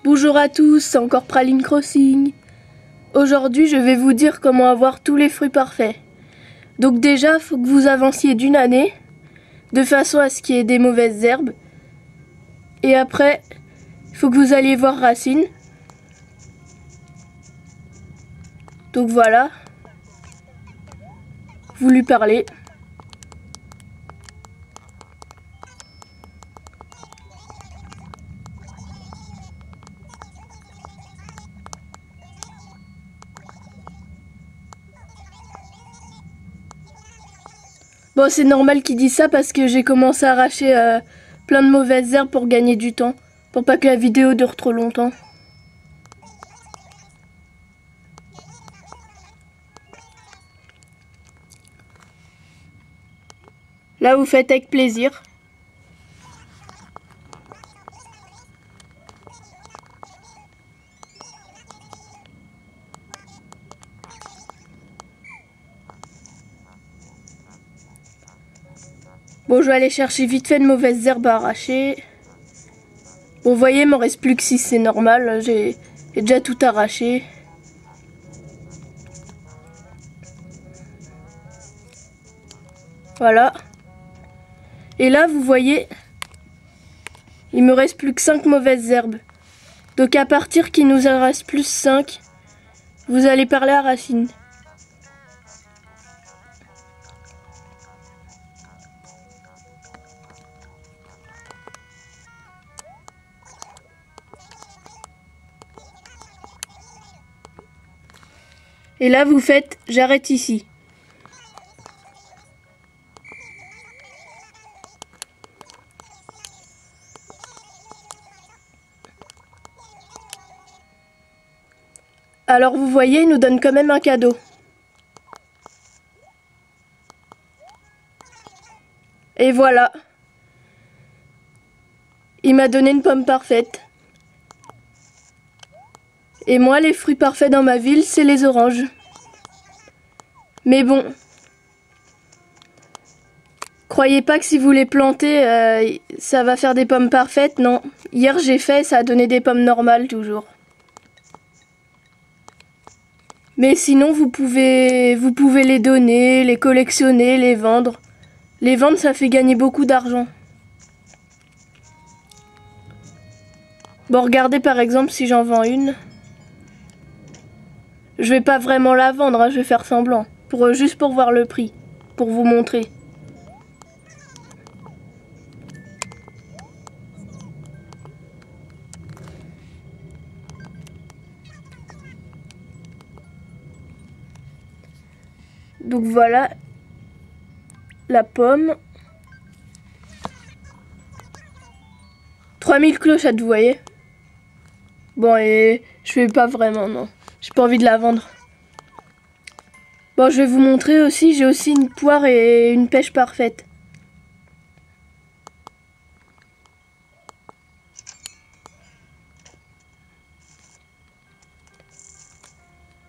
Bonjour à tous, c'est encore Praline Crossing. Aujourd'hui, je vais vous dire comment avoir tous les fruits parfaits. Donc déjà, il faut que vous avanciez d'une année, de façon à ce qu'il y ait des mauvaises herbes. Et après, il faut que vous alliez voir Racine. Donc voilà, vous lui parlez. Bon, c'est normal qu'il dise ça parce que j'ai commencé à arracher plein de mauvaises herbes pour gagner du temps. Pour pas que la vidéo dure trop longtemps. Là, vous faites avec plaisir. Bon, je vais aller chercher vite fait de mauvaises herbes à arracher. Bon, vous voyez, il m'en reste plus que 6, c'est normal. J'ai déjà tout arraché. Voilà. Et là, vous voyez, il me reste plus que 5 mauvaises herbes. Donc à partir qu'il nous en reste plus 5, vous allez parler à Racine. Et là, vous faites « J'arrête ici ». Alors vous voyez, il nous donne quand même un cadeau. Et voilà. Il m'a donné une pomme parfaite. Et moi, les fruits parfaits dans ma ville, c'est les oranges. Mais bon, croyez pas que si vous les plantez, ça va faire des pommes parfaites, non. Hier, j'ai fait, ça a donné des pommes normales toujours. Mais sinon, vous pouvez les donner, les collectionner, les vendre. Les vendre, ça fait gagner beaucoup d'argent. Bon, regardez par exemple si j'en vends une. Je vais pas vraiment la vendre, hein, je vais faire semblant. Juste pour voir le prix, pour vous montrer. Donc voilà la pomme. 3000 clochettes, vous voyez. Bon, et je fais pas vraiment, non. J'ai pas envie de la vendre. Bon, je vais vous montrer aussi, j'ai aussi une poire et une pêche parfaite.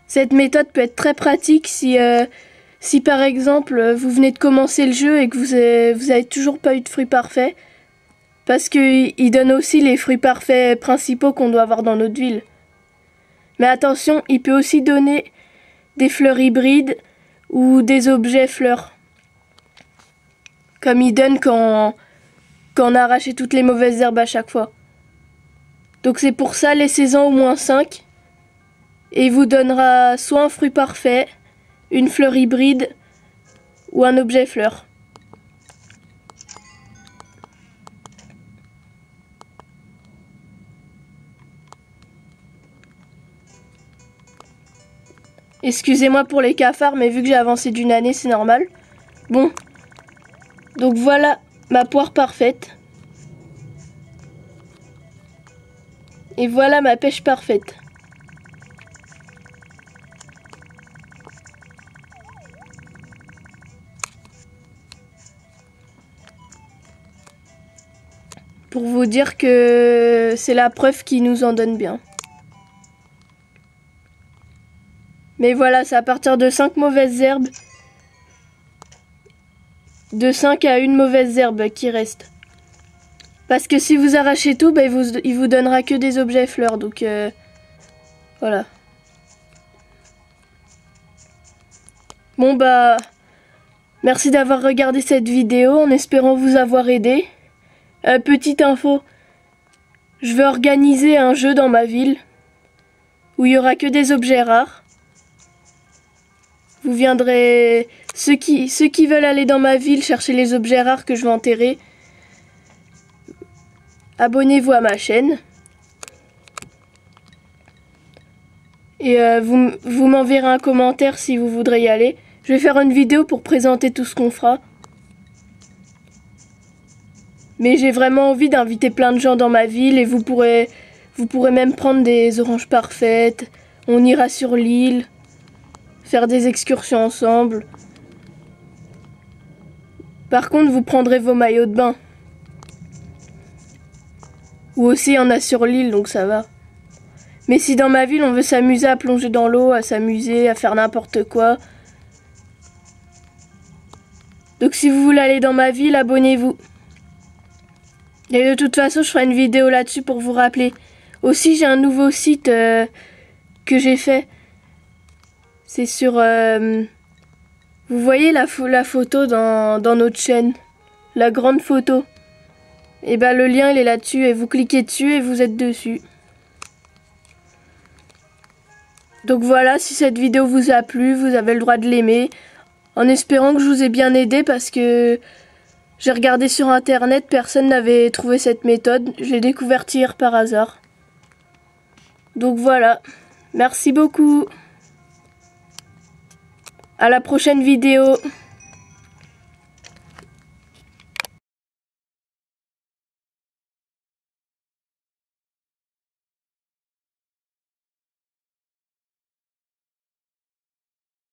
Cette méthode peut être très pratique si par exemple vous venez de commencer le jeu et que vous avez toujours pas eu de fruits parfaits. Parce qu'il donne aussi les fruits parfaits principaux qu'on doit avoir dans notre ville. Mais attention, il peut aussi donner des fleurs hybrides ou des objets fleurs. Comme il donne quand on a arraché toutes les mauvaises herbes à chaque fois. Donc c'est pour ça, laissez-en au moins 5. Et il vous donnera soit un fruit parfait, une fleur hybride ou un objet fleur. Excusez-moi pour les cafards, mais vu que j'ai avancé d'une année, c'est normal. Bon, donc voilà ma poire parfaite. Et voilà ma pêche parfaite. Pour vous dire que c'est la preuve qui nous en donne bien. Mais voilà, c'est à partir de 5 mauvaises herbes. De 5 à 1 mauvaise herbe qui reste. Parce que si vous arrachez tout, bah, il vous donnera que des objets fleurs. Donc voilà. Bon bah, merci d'avoir regardé cette vidéo en espérant vous avoir aidé. Petite info, je vais organiser un jeu dans ma ville où il y aura que des objets rares. Vous viendrez, ceux qui veulent aller dans ma ville chercher les objets rares que je vais enterrer, abonnez-vous à ma chaîne. Et vous m'enverrez un commentaire si vous voudrez y aller. Je vais faire une vidéo pour présenter tout ce qu'on fera. Mais j'ai vraiment envie d'inviter plein de gens dans ma ville et vous pourrez même prendre des oranges parfaites. On ira sur l'île, faire des excursions ensemble. Par contre, vous prendrez vos maillots de bain. Ou aussi, il y en a sur l'île, donc ça va. Mais si dans ma ville, on veut s'amuser à plonger dans l'eau, à s'amuser, à faire n'importe quoi. Donc si vous voulez aller dans ma ville, abonnez-vous. Et de toute façon, je ferai une vidéo là-dessus pour vous rappeler. Aussi, j'ai un nouveau site que j'ai fait. C'est sur... vous voyez la photo dans notre chaîne. La grande photo. Et ben le lien, il est là-dessus. Et vous cliquez dessus et vous êtes dessus. Donc voilà, si cette vidéo vous a plu, vous avez le droit de l'aimer. En espérant que je vous ai bien aidé parce que... J'ai regardé sur internet, personne n'avait trouvé cette méthode. Je l'ai découverte hier par hasard. Donc voilà. Merci beaucoup. À la prochaine vidéo.